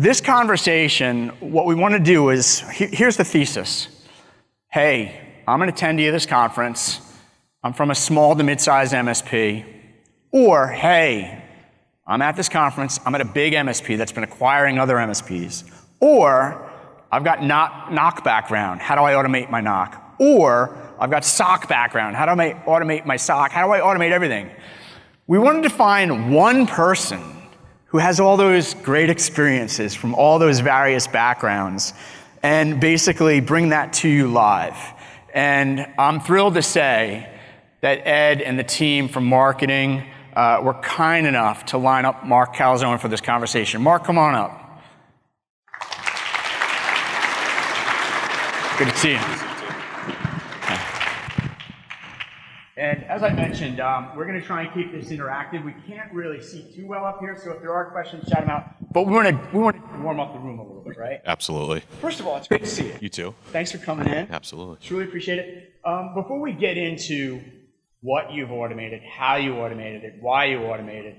this conversation, what we want to do is, here's the thesis. Hey, I'm an attendee of this conference. I'm from a small to mid-sized MSP. Or, hey, I'm at this conference. I'm at a big MSP that's been acquiring other MSPs. Or, I've got NOC background. How do I automate my NOC? Or, I've got SOC background. How do I automate my SOC? How do I automate everything? We wanted to find one person who has all those great experiences from all those various backgrounds and basically bring that to you live. And I'm thrilled to say that Ed and the team from marketing were kind enough to line up Mark Calzone for this conversation. Mark, come on up. Good to see you. And as I mentioned, we're going to try and keep this interactive. We can't really see too well up here, so if there are questions, shout them out. But we want to warm up the room a little bit, right? Absolutely. First of all, it's great to see you. You too. Thanks for coming in. Absolutely. Truly appreciate it. Before we get into what you've automated, how you automated it, why you automated,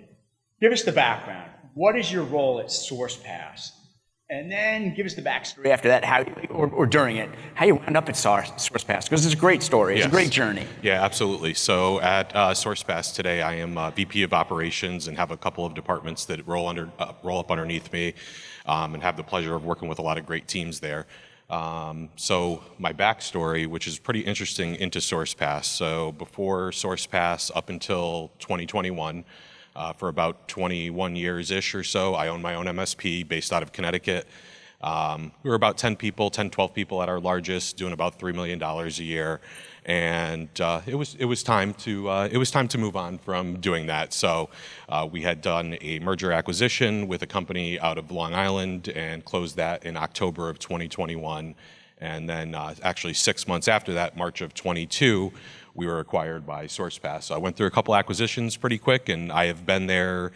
give us the background. What is your role at Sourcepass? And then give us the backstory after that, how or during it, how you wound up at Sourcepass, because it's a great story. It's a great journey. Yeah, absolutely. So at Sourcepass today, I am VP of Operations and have a couple of departments that roll up underneath me, and have the pleasure of working with a lot of great teams there. So my backstory, which is pretty interesting into Sourcepass. So before Sourcepass, up until 2021. For about 21 years-ish or so, I own my own MSP based out of Connecticut. We were about 10 people, 10, 12 people at our largest, doing about $3 million a year. And it was time to move on from doing that. So we had done a merger acquisition with a company out of Long Island and closed that in October of 2021. And then actually 6 months after that, March of 22, we were acquired by Sourcepass. So I went through a couple acquisitions pretty quick, and I have been there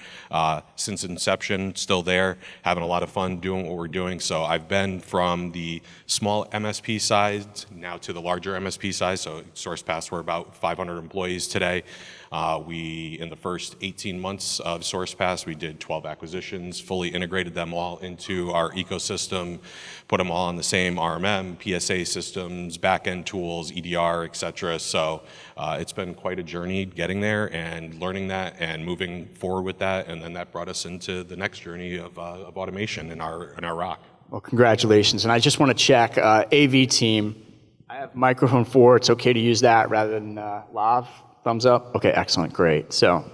since inception, still there, having a lot of fun doing what we're doing. So I've been from the small MSP size now to the larger MSP size. So Sourcepass, we're about 500 employees today. In the first 18 months of Sourcepass, we did 12 acquisitions, fully integrated them all into our ecosystem, put them all on the same RMM, PSA systems, back-end tools, EDR, et cetera. So it's been quite a journey getting there and learning that and moving forward with that. And then that brought us into the next journey of automation in our ROC. Well, congratulations. And I just want to check, AV team, I have microphone 4. It's okay to use that rather than lav. Thumbs up? Okay, excellent, great. So,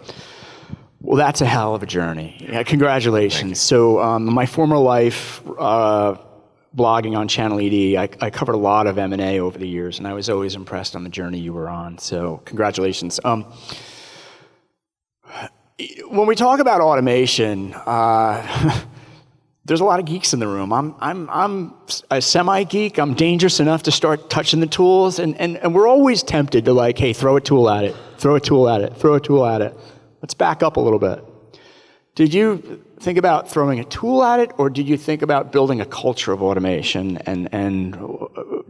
well, that's a hell of a journey. Yeah, congratulations. So, my former life, blogging on Channel ED, I covered a lot of M&A over the years, and I was always impressed on the journey you were on. So, congratulations. When we talk about automation, there's a lot of geeks in the room. I'm a semi-geek. I'm dangerous enough to start touching the tools, and we're always tempted to like, hey, throw a tool at it, throw a tool at it, throw a tool at it. Let's back up a little bit. Did you think about throwing a tool at it, or did you think about building a culture of automation? And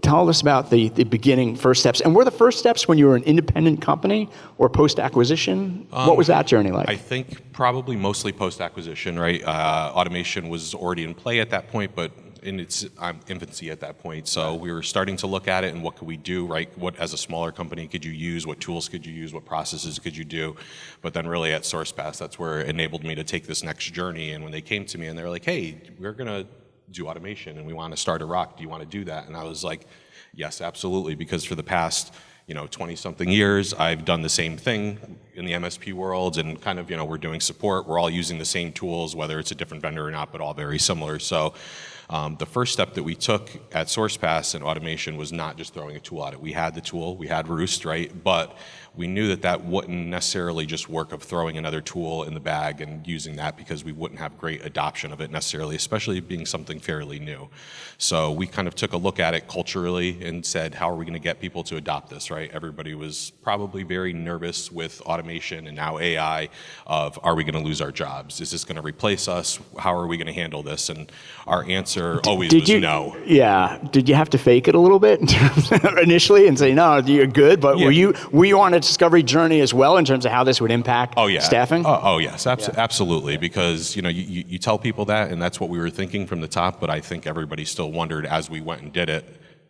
tell us about the beginning, first steps. And were the first steps when you were an independent company or post-acquisition? What was that journey like? I think probably mostly post-acquisition, right? Automation was already in play at that point, but in its infancy at that point. So we were starting to look at it and what could we do, right? What, as a smaller company, could you use? What tools could you use? What processes could you do? But then really at Sourcepass, that's where it enabled me to take this next journey. And when they came to me and they were like, hey, we're going to do automation and we want to start a ROC. Do you want to do that? And I was like, yes, absolutely. Because for the past 20-something years, I've done the same thing in the MSP world and kind of, we're doing support. We're all using the same tools, whether it's a different vendor or not, but all very similar. So the first step that we took at Sourcepass in automation was not just throwing a tool at it. We had the tool, we had Roost, right? But we knew that that wouldn't necessarily just work of throwing another tool in the bag and using that because we wouldn't have great adoption of it necessarily, especially being something fairly new. So we kind of took a look at it culturally and said, how are we going to get people to adopt this, right? Everybody was probably very nervous with automation and now AI of, are we going to lose our jobs? Is this going to replace us? How are we going to handle this? And our answer answer always Did was you, no. Yeah. Did you have to fake it a little bit in terms of initially and say, no, you're good, but Yeah. were you on a discovery journey as well in terms of how this would impact Oh, yeah. staffing? Oh yes, absolutely. Because you tell people that, and that's what we were thinking from the top. But I think everybody still wondered as we went and did it,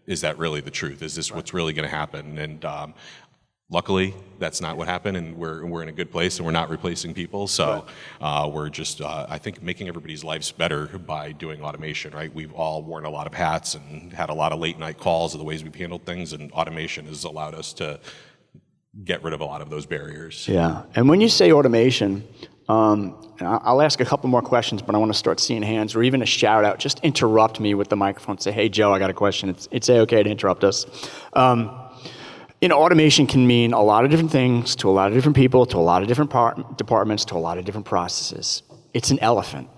is that really the truth? Is this what's really going to happen? And luckily, that's not what happened, and we're in a good place, and we're not replacing people. So we're just, I think, making everybody's lives better by doing automation, right? We've all worn a lot of hats and had a lot of late night calls of the ways we've handled things, and automation has allowed us to get rid of a lot of those barriers. Yeah. And when you say automation, and I'll ask a couple more questions, but I want to start seeing hands or even a shout out. Just interrupt me with the microphone. Say, hey, Joe, I got a question. It's okay to interrupt us. Automation can mean a lot of different things to a lot of different people, to a lot of different departments, to a lot of different processes. It's an elephant.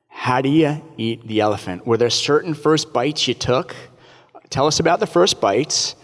How do you eat the elephant? Were there certain first bites you took? Tell us about the first bites.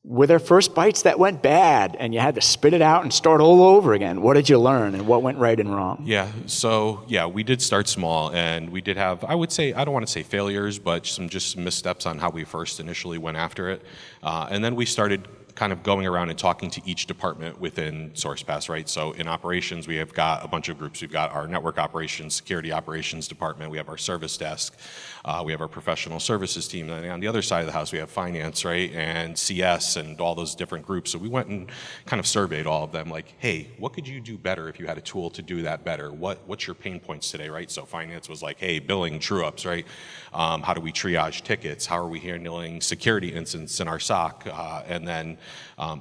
Were there first bites that went bad and you had to spit it out and start all over again? What did you learn and what went right and wrong? Yeah, so we did start small, and we did have, I would say, I don't want to say failures, but some missteps on how we first initially went after it. And then we started kind of going around and talking to each department within Sourcepass, right? So in operations, we have got a bunch of groups. We've got our network operations, security operations department. We have our service desk. We have our professional services team. And on the other side of the house, we have finance, right? And CS and all those different groups. So we went and kind of surveyed all of them like, hey, what could you do better if you had a tool to do that better? What's your pain points today, right? So finance was like, hey, billing, true ups, right? How do we triage tickets? How are we handling security incidents in our SOC? And then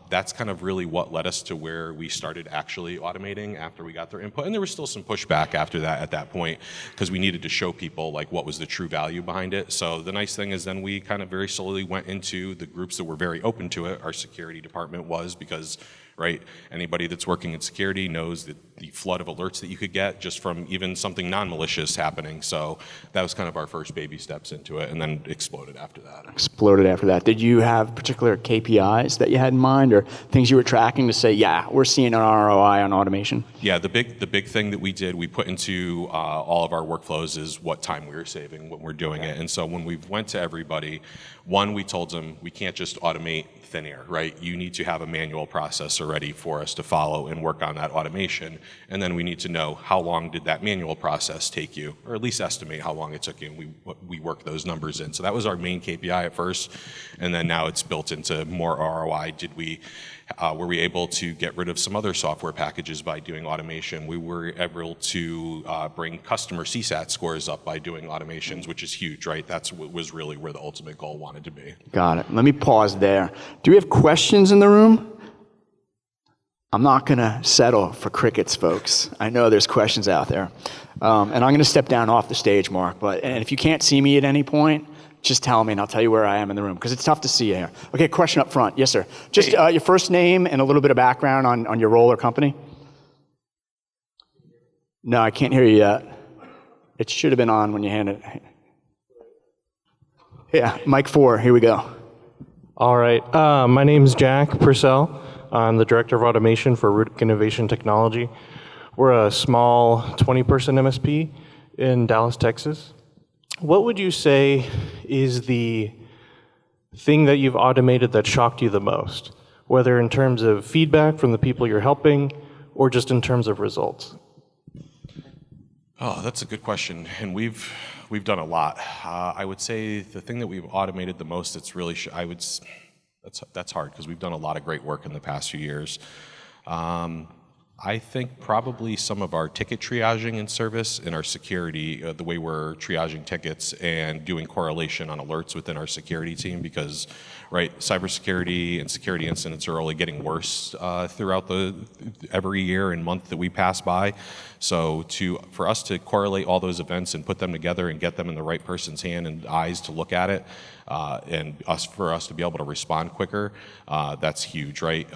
that's kind of really what led us to where we started actually automating after we got their input. And there was still some pushback after that at that point because we needed to show people like what was the true value behind it. So the nice thing is then we kind of very slowly went into the groups that were very open to it. Our security department was because, right, anybody that's working in security knows that the flood of alerts that you could get just from even something non-malicious happening. So that was kind of our first baby steps into it, and then exploded after that. Exploded after that. Did you have particular KPIs that you had in mind or things you were tracking to say, yeah, we're seeing an ROI on automation? Yeah, the big thing that we did, we put into all of our workflows is what time we were saving when we're doing it. And so when we went to everybody, one, we told them we can't just automate thin air, right? You need to have a manual process already for us to follow and work on that automation. And then we need to know how long did that manual process take you, or at least estimate how long it took you, and we work those numbers in. So that was our main KPI at first, and then now it's built into more ROI. Were we able to get rid of some other software packages by doing automation? We were able to bring customer CSAT scores up by doing automations, which is huge, right? That's what was really where the ultimate goal wanted to be. Got it. Let me pause there. Do we have questions in the room? I'm not going to settle for crickets, folks. I know there's questions out there. And I'm going to step down off the stage, Mark. And if you can't see me at any point, just tell me and I'll tell you where I am in the room, because it's tough to see you here. Okay, question up front. Yes, sir. Just your first name and a little bit of background on your role or company. No, I can't hear you yet. It should have been on when you handed it. Yeah, mic 4, here we go. All right, my name is Jack Purcell. I'm the Director of Automation for Rudic Innovation Technology. We're a small 20-person MSP in Dallas, Texas. What would you say is the thing that you've automated that shocked you the most, whether in terms of feedback from the people you're helping or just in terms of results? Oh, that's a good question, and we've done a lot. I would say the thing that we've automated the most, it's really that's hard because we've done a lot of great work in the past few years. I think probably some of our ticket triaging in service and our security, the way we're triaging tickets and doing correlation on alerts within our security team, because right, cybersecurity and security incidents are only getting worse throughout every year and month that we pass by. So for us to correlate all those events and put them together and get them in the right person's hand and eyes to look at it, and for us to be able to respond quicker, that's huge, right?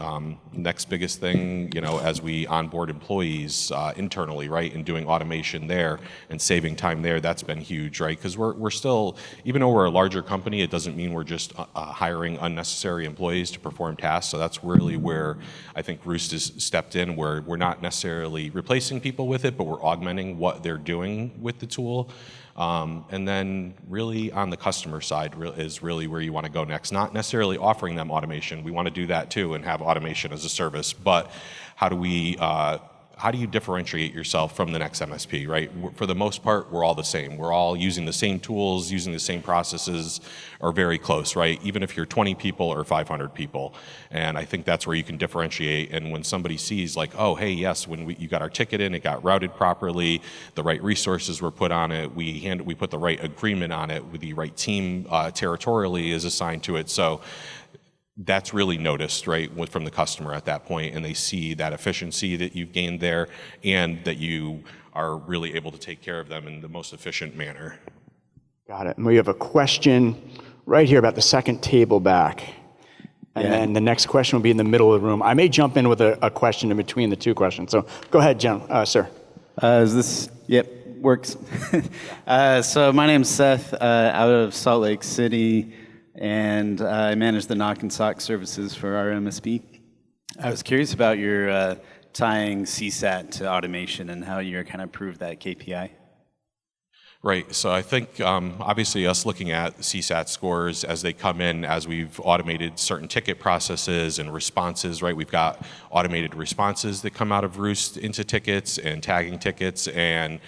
Next biggest thing, as we onboard employees internally, right, and doing automation there and saving time there, that's been huge, right? Because we're still, even though we're a larger company, it doesn't mean we're just hiring unnecessary employees to perform tasks. So that's really where I think Roost has stepped in, where we're not necessarily replacing people with it, but we're augmenting what they're doing with the tool. And then really on the customer side is really where you want to go next. Not necessarily offering them automation. We want to do that too and have automation as a service. But how do you differentiate yourself from the next MSP, right? For the most part, we're all the same. We're all using the same tools, using the same processes, or very close, right? Even if you're 20 people or 500 people. And I think that's where you can differentiate. And when somebody sees like, oh, hey, yes, when you got our ticket in, it got routed properly, the right resources were put on it, we put the right agreement on it, with the right team territorially is assigned to it. So that's really noticed, right, from the customer at that point, and they see that efficiency that you've gained there and that you are really able to take care of them in the most efficient manner. Got it. And we have a question right here about the second table back. And then the next question will be in the middle of the room. I may jump in with a question in between the two questions. So go ahead, sir. Yep, works. So my name's Seth, out of Salt Lake City, and I manage the knock and sock services for our MSP. I was curious about your tying CSAT to automation and how you're kind of prove that KPI. Right, so I think obviously us looking at CSAT scores as they come in, as we've automated certain ticket processes and responses, right? We've got automated responses that come out of Roost into tickets and tagging tickets, and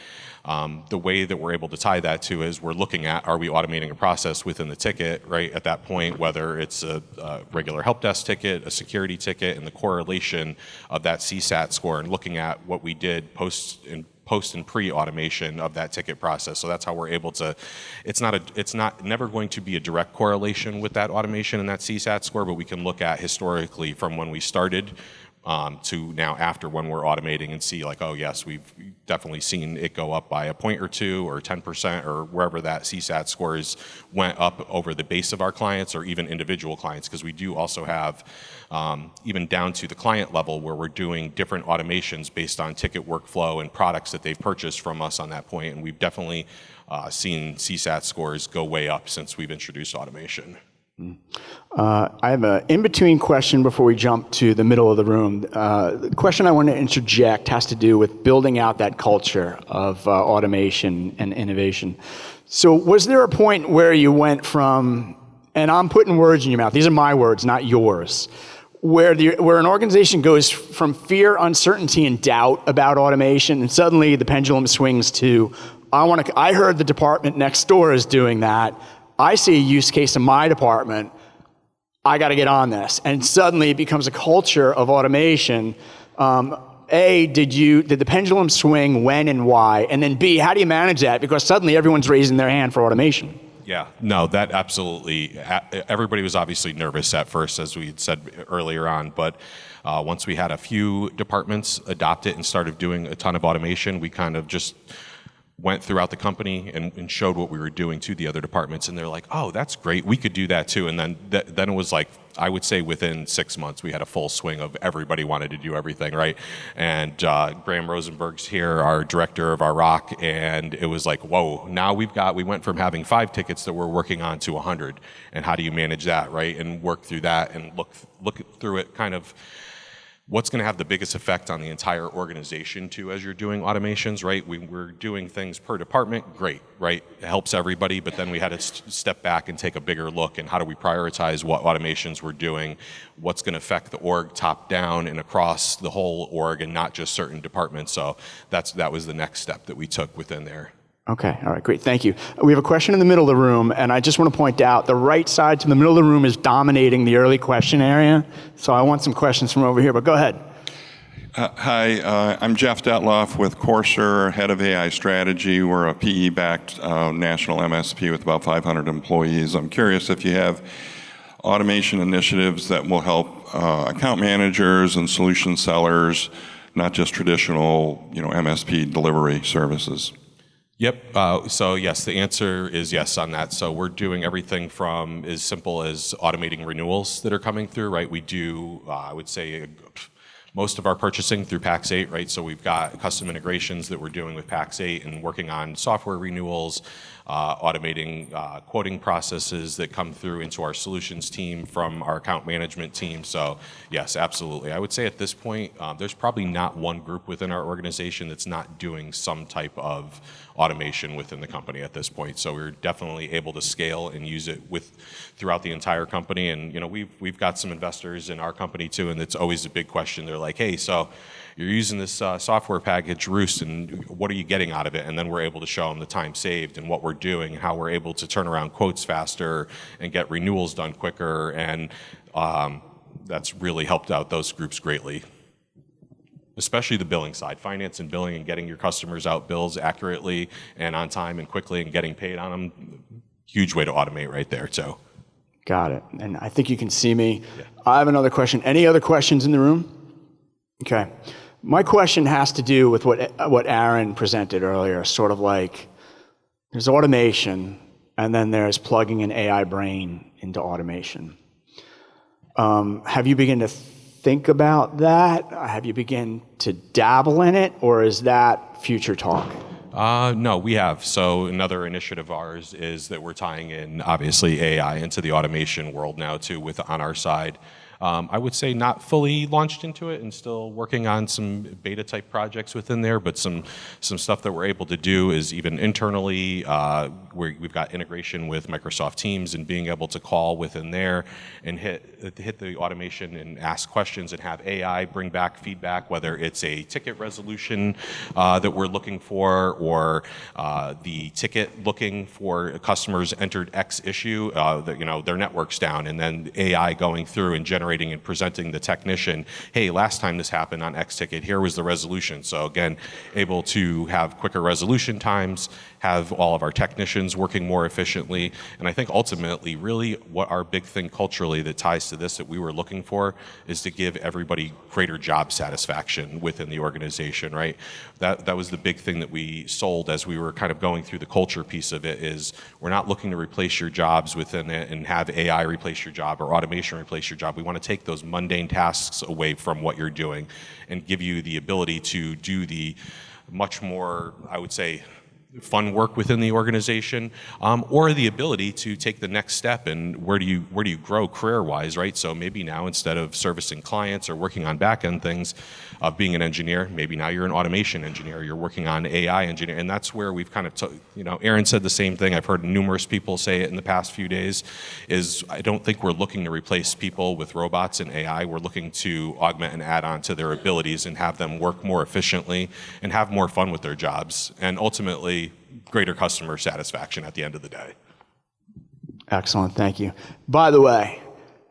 the way that we're able to tie that to is we're looking at, are we automating a process within the ticket, right? At that point, whether it's a regular help desk ticket, a security ticket, and the correlation of that CSAT score, and looking at what we did post and pre-automation of that ticket process. So that's how we're able to, it's never going to be a direct correlation with that automation and that CSAT score, but we can look at historically from when we started to now after when we're automating and see like, oh yes, we've definitely seen it go up by a point or two or 10% or wherever that CSAT scores went up over the base of our clients or even individual clients, because we do also have even down to the client level where we're doing different automations based on ticket workflow and products that they've purchased from us on that point. And we've definitely seen CSAT scores go way up since we've introduced automation. I have an in-between question before we jump to the middle of the room. The question I want to interject has to do with building out that culture of automation and innovation. So was there a point where you went from, and I'm putting words in your mouth, these are my words, not yours, where an organization goes from fear, uncertainty, and doubt about automation, and suddenly the pendulum swings to, I heard the department next door is doing that, I see a use case in my department, I got to get on this. And suddenly it becomes a culture of automation. A, did the pendulum swing, when and why? And then B, how do you manage that? Because suddenly everyone's raising their hand for automation. Yeah, no, that absolutely, everybody was obviously nervous at first, as we had said earlier on, but once we had a few departments adopt it and started doing a ton of automation, we kind of just went throughout the company and showed what we were doing to the other departments, and they're like, oh, that's great, we could do that too. And then it was like, I would say within 6 months, we had a full swing of everybody wanted to do everything, right? And Graham Rosenberg's here, our director of our ROC, and it was like, whoa, now we went from having 5 tickets that we're working on to 100, and how do you manage that, right? And work through that and look through it kind of, what's going to have the biggest effect on the entire organization too as you're doing automations, right? We're doing things per department, great, right? It helps everybody, but then we had to step back and take a bigger look and how do we prioritize what automations we're doing, what's going to affect the org top down and across the whole org and not just certain departments. So that was the next step that we took within there. Okay, all right, great, thank you. We have a question in the middle of the room, and I just want to point out the right side to the middle of the room is dominating the early question area, so I want some questions from over here, but go ahead. Hi, I'm Jeff Detloff with Courser, head of AI strategy. We're a PE-backed national MSP with about 500 employees. I'm curious if you have automation initiatives that will help account managers and solution sellers, not just traditional, MSP delivery services. Yep, so yes, the answer is yes on that. So we're doing everything from as simple as automating renewals that are coming through, right? We do, I would say, most of our purchasing through PAX 8, right? So we've got custom integrations that we're doing with PAX 8 and working on software renewals, automating quoting processes that come through into our solutions team from our account management team. So yes, absolutely. I would say at this point, there's probably not one group within our organization that's not doing some type of automation within the company at this point. So we're definitely able to scale and use it throughout the entire company. And we've got some investors in our company too, and it's always a big question. They're like, hey, so you're using this software package Roost, and what are you getting out of it? And then we're able to show them the time saved and what we're doing and how we're able to turn around quotes faster and get renewals done quicker. And that's really helped out those groups greatly. Especially the billing side, finance and billing, and getting your customers out bills accurately and on time and quickly and getting paid on them. Huge way to automate right there too. Got it. And I think you can see me. Yeah. I have another question. Any other questions in the room? Okay. My question has to do with what Aaron presented earlier, sort of like there's automation and then there's plugging an AI brain into automation. Have you begun to think about that? Have you begun to dabble in it, or is that future talk? No, we have. So another initiative of ours is that we're tying in, obviously, AI into the automation world now too, on our side. I would say not fully launched into it and still working on some beta type projects within there, but some stuff that we're able to do is even internally, we've got integration with Microsoft Teams and being able to call within there and hit the automation and ask questions and have AI bring back feedback, whether it's a ticket resolution that we're looking for, or the ticket looking for customers entered X issue, their network's down, and then AI going through and generating and presenting the technician, hey, last time this happened on X ticket, here was the resolution. So again, able to have quicker resolution times, have all of our technicians working more efficiently. And I think ultimately, really what our big thing culturally that ties to this that we were looking for is to give everybody greater job satisfaction within the organization, right? That was the big thing that we sold as we were kind of going through the culture piece of it, is we're not looking to replace your jobs within it and have AI replace your job or automation replace your job. We want to take those mundane tasks away from what you're doing and give you the ability to do the much more, I would say, fun work within the organization, or the ability to take the next step and where do you grow career-wise, right? So maybe now instead of servicing clients or working on back-end things of being an engineer, maybe now you're an automation engineer, you're working on AI engineer, and that's where we've kind of, Aaron said the same thing, I've heard numerous people say it in the past few days, is I don't think we're looking to replace people with robots and AI, we're looking to augment and add on to their abilities and have them work more efficiently and have more fun with their jobs, and ultimately greater customer satisfaction at the end of the day. Excellent, thank you. By the way,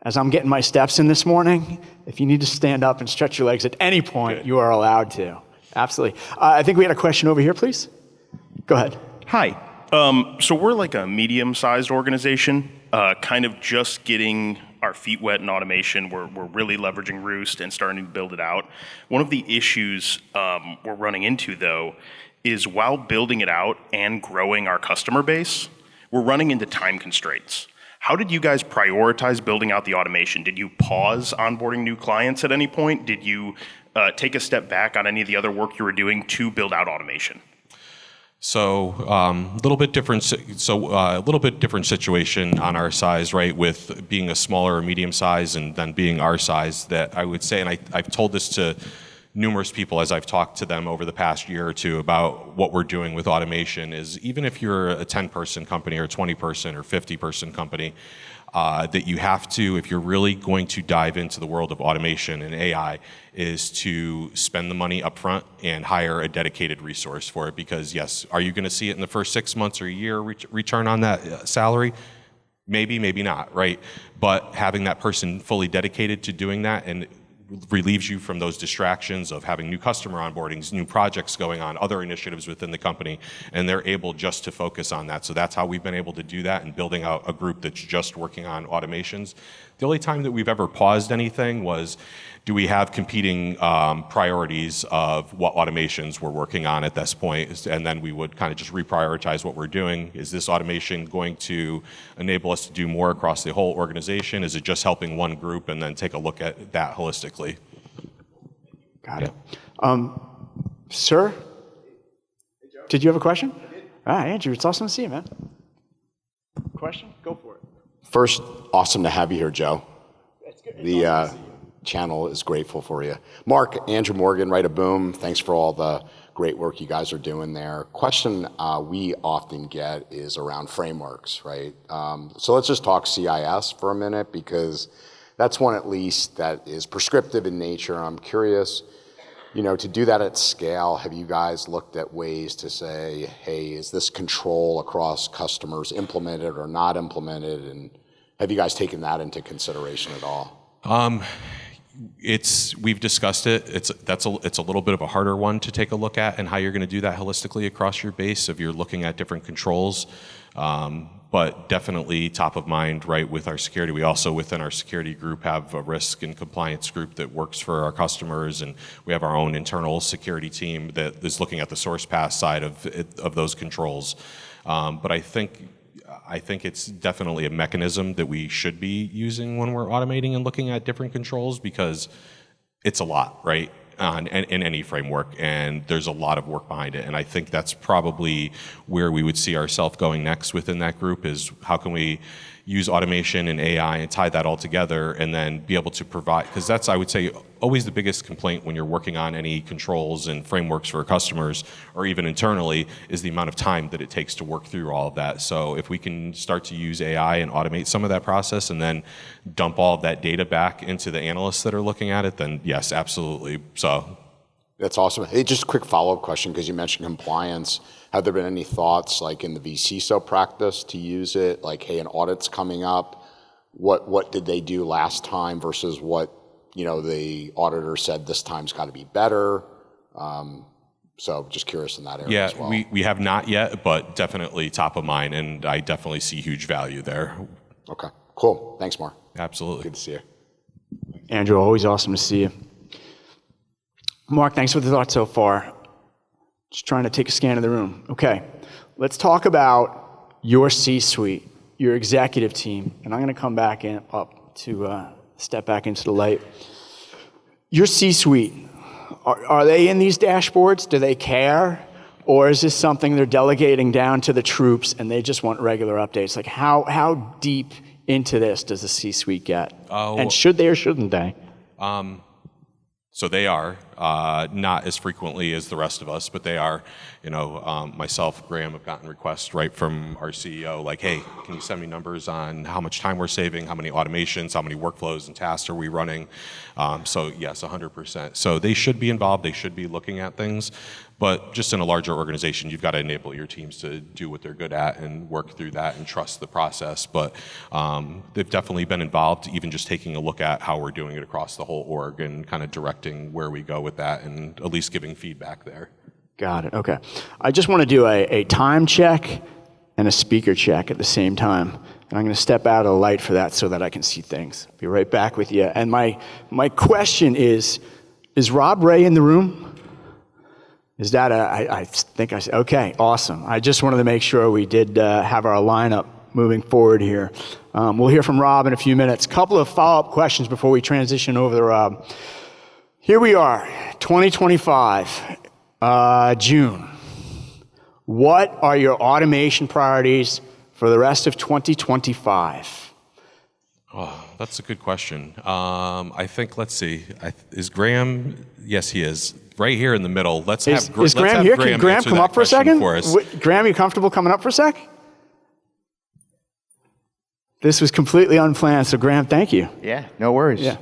as I'm getting my steps in this morning, if you need to stand up and stretch your legs at any point, Good. You are allowed to. Absolutely. I think we had a question over here, please. Go ahead. Hi. So we're like a medium-sized organization, kind of just getting our feet wet in automation. We're really leveraging Roost and starting to build it out. One of the issues we're running into, though, is while building it out and growing our customer base, we're running into time constraints. How did you guys prioritize building out the automation? Did you pause onboarding new clients at any point? Did you take a step back on any of the other work you were doing to build out automation? So a little bit different situation on our size, right? With being a smaller or medium size, and then being our size, that I would say, and I've told this to numerous people as I've talked to them over the past year or two about what we're doing with automation, is even if you're a 10-person company or 20-person or 50-person company, that you have to, if you're really going to dive into the world of automation and AI, is to spend the money up front and hire a dedicated resource for it. Because yes, are you going to see it in the first 6 months or a year return on that salary? Maybe, maybe not, right? But having that person fully dedicated to doing that and relieves you from those distractions of having new customer onboardings, new projects going on, other initiatives within the company, and they're able just to focus on that. So that's how we've been able to do that and building out a group that's just working on automations. The only time that we've ever paused anything was, do we have competing priorities of what automations we're working on at this point? And then we would kind of just reprioritize what we're doing. Is this automation going to enable us to do more across the whole organization? Is it just helping one group? And then take a look at that holistically. Got it. Sir, did you have a question? Andrew, it's awesome to see you, man. question? Go for it. First, awesome to have you here, Joe. The channel is grateful for you. Mark, Andrew Morgan, Right a Boom, thanks for all the great work you guys are doing there. Question we often get is around frameworks, right? So let's just talk CIS for a minute, because that's one at least that is prescriptive in nature. I'm curious, to do that at scale, have you guys looked at ways to say, hey, is this control across customers implemented or not implemented? And have you guys taken that into consideration at all? We've discussed it. It's a little bit of a harder one to take a look at, and how you're going to do that holistically across your base if you're looking at different controls. But definitely top of mind, right, with our security. We also, within our security group, have a risk and compliance group that works for our customers, and we have our own internal security team that is looking at the Sourcepass side of those controls. But I think it's definitely a mechanism that we should be using when we're automating and looking at different controls, because it's a lot, right, in any framework, and there's a lot of work behind it. And I think that's probably where we would see ourselves going next within that group, is how can we use automation and AI and tie that all together, and then be able to provide, because that's, I would say, always the biggest complaint when you're working on any controls and frameworks for customers, or even internally, is the amount of time that it takes to work through all of that. So if we can start to use AI and automate some of that process, and then dump all of that data back into the analysts that are looking at it, then yes, absolutely. So That's awesome. Hey, just a quick follow-up question, because you mentioned compliance. Have there been any thoughts, like in the vCISO practice, to use it? Like, hey, an audit's coming up. What did they do last time versus what the auditor said this time's got to be better? So just curious in that area as well. Yeah, we have not yet, but definitely top of mind, and I definitely see huge value there. Okay, cool. Thanks, Mark. Absolutely. Good to see you. Andrew, always awesome to see you. Mark, thanks for the thoughts so far. Just trying to take a scan of the room. Okay, let's talk about your C-suite, your executive team, and I'm going to come back up to step back into the light. Your C-suite, are they in these dashboards? Do they care? Or is this something they're delegating down to the troops and they just want regular updates? Like, how deep into this does the C-suite get? And should they or shouldn't they? So they are, not as frequently as the rest of us, but they are. Myself, Graham, have gotten requests right from our CEO, like, hey, can you send me numbers on how much time we're saving, how many automations, how many workflows and tasks are we running? So yes, 100%. So they should be involved, they should be looking at things, but just in a larger organization, you've got to enable your teams to do what they're good at and work through that and trust the process. But they've definitely been involved, even just taking a look at how we're doing it across the whole org and kind of directing where we go with that and at least giving feedback there. Got it, okay. I just want to do a time check and a speaker check at the same time. And I'm going to step out of the light for that so that I can see things. Be right back with you. And my question is Rob Ray in the room? Is that I think I said, okay, awesome. I just wanted to make sure we did have our lineup moving forward here. We'll hear from Rob in a few minutes. Couple of follow-up questions before we transition over to Rob. Here we are, 2025, June. What are your automation priorities for the rest of 2025? Oh, that's a good question. I think, let's see, is Graham? Yes, he is. Right here in the middle. Let's have Graham here? Can Graham come up for a second? For us. Graham, you comfortable coming up for a sec? This was completely unplanned, so Graham, thank you. Yeah, no worries. Yeah.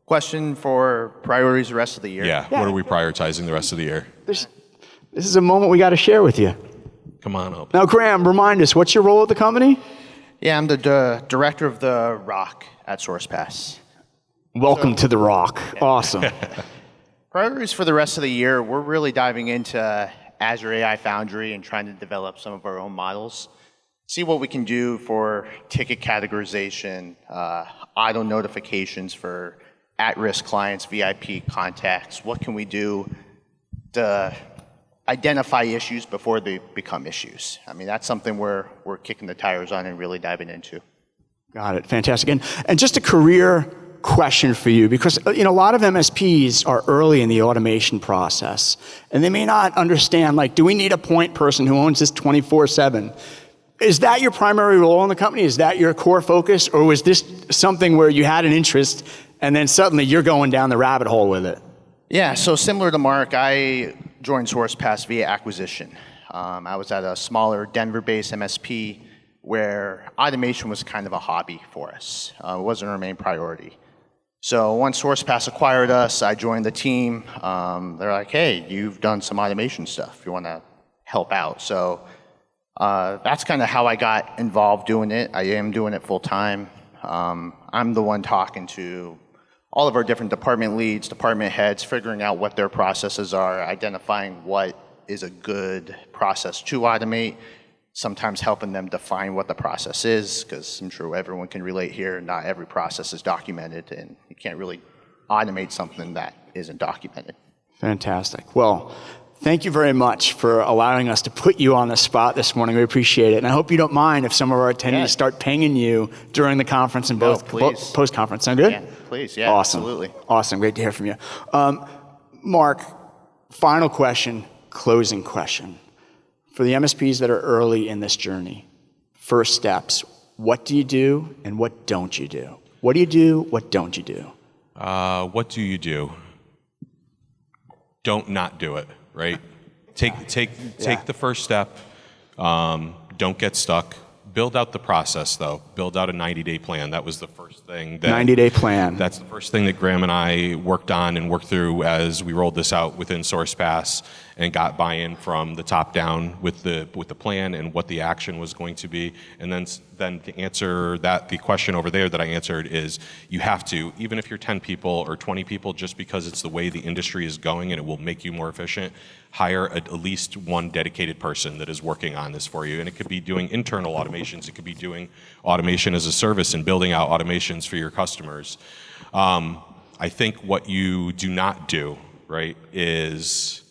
Question for priorities the rest of the year. Yeah, what are we prioritizing the rest of the year? This is a moment we got to share with you. Come on up. Now, Graham, remind us, what's your role at the company? Yeah, I'm the director of the ROC at Sourcepass. Welcome to the Rock. Awesome. Priorities for the rest of the year, we're really diving into Azure AI Foundry and trying to develop some of our own models. See what we can do for ticket categorization, idle notifications for at-risk clients, VIP contacts. What can we do to identify issues before they become issues? I mean, that's something we're kicking the tires on and really diving into. Got it. Fantastic. And just a career question for you, because a lot of MSPs are early in the automation process, and they may not understand, like, do we need a point person who owns this 24/7? Is that your primary role in the company? Is that your core focus? Or was this something where you had an interest and then suddenly you're going down the rabbit hole with it? Yeah, so similar to Mark, I joined Sourcepass via acquisition. I was at a smaller Denver-based MSP where automation was kind of a hobby for us. It wasn't our main priority. So once Sourcepass acquired us, I joined the team. They're like, hey, you've done some automation stuff. You want to help out? So that's kind of how I got involved doing it. I am doing it full time. I'm the one talking to all of our different department leads, department heads, figuring out what their processes are, identifying what is a good process to automate, sometimes helping them define what the process is, because I'm sure everyone can relate here, not every process is documented, and you can't really automate something that isn't documented. Fantastic. Well, thank you very much for allowing us to put you on the spot this morning. We appreciate it. And I hope you don't mind if some of our attendees start pinging you during the conference and post-conference. Sound good? Yeah, please. Yeah, awesome. Absolutely. Awesome. Great to hear from you. Mark, final question, closing question. For the MSPs that are early in this journey, first steps, what do you do and what don't you do? What do you do? What don't you do? What do you do? Don't not do it, right? Take the first step. Don't get stuck. Build out the process, though. Build out a 90-day plan. That was the first thing. 90-day plan. That's the first thing that Graham and I worked on and worked through as we rolled this out within Sourcepass and got buy-in from the top down with the plan and what the action was going to be. And then to answer the question over there that I answered is you have to, even if you're 10 people or 20 people, just because it's the way the industry is going and it will make you more efficient, hire at least one dedicated person that is working on this for you. And it could be doing internal automations. It could be doing automation as a service and building out automations for your customers. I think what you do not do, right, is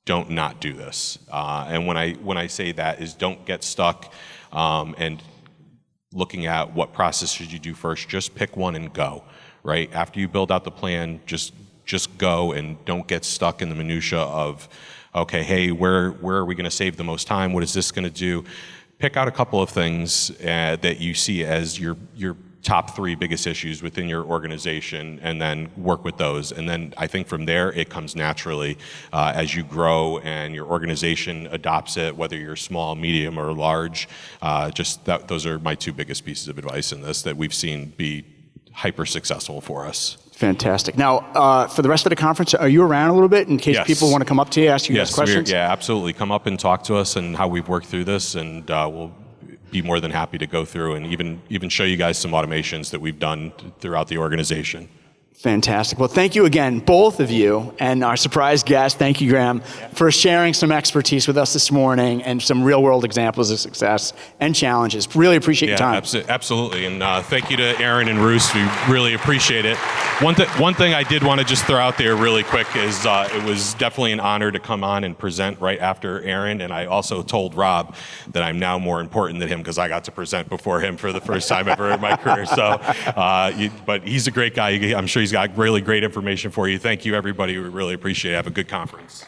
don't not do this. And when I say that is don't get stuck and looking at what process should you do first. Just pick one and go, right? After you build out the plan, just go and don't get stuck in the minutia of, okay, hey, where are we going to save the most time? What is this going to do? Pick out a couple of things that you see as your top 3 biggest issues within your organization, and then work with those. And then I think from there, it comes naturally as you grow and your organization adopts it, whether you're small, medium, or large. Those are my 2 biggest pieces of advice in this that we've seen be hyper successful for us. Fantastic. Now, for the rest of the conference, are you around a little bit in case people want to come up to you, ask you guys questions? Yeah, absolutely. Come up and talk to us and how we've worked through this, and we'll be more than happy to go through and even show you guys some automations that we've done throughout the organization. Fantastic. Well, thank you again, both of you, and our surprise guest, thank you, Graham, for sharing some expertise with us this morning and some real-world examples of success and challenges. Really appreciate your time. Absolutely, and thank you to Aaron and Roos. We really appreciate it. One thing I did want to just throw out there really quick is it was definitely an honor to come on and present right after Aaron, and I also told Rob that I'm now more important than him because I got to present before him for the first time ever in my career. So, but he's a great guy. I'm sure he's got really great information for you. Thank you, everybody. We really appreciate it. Have a good conference.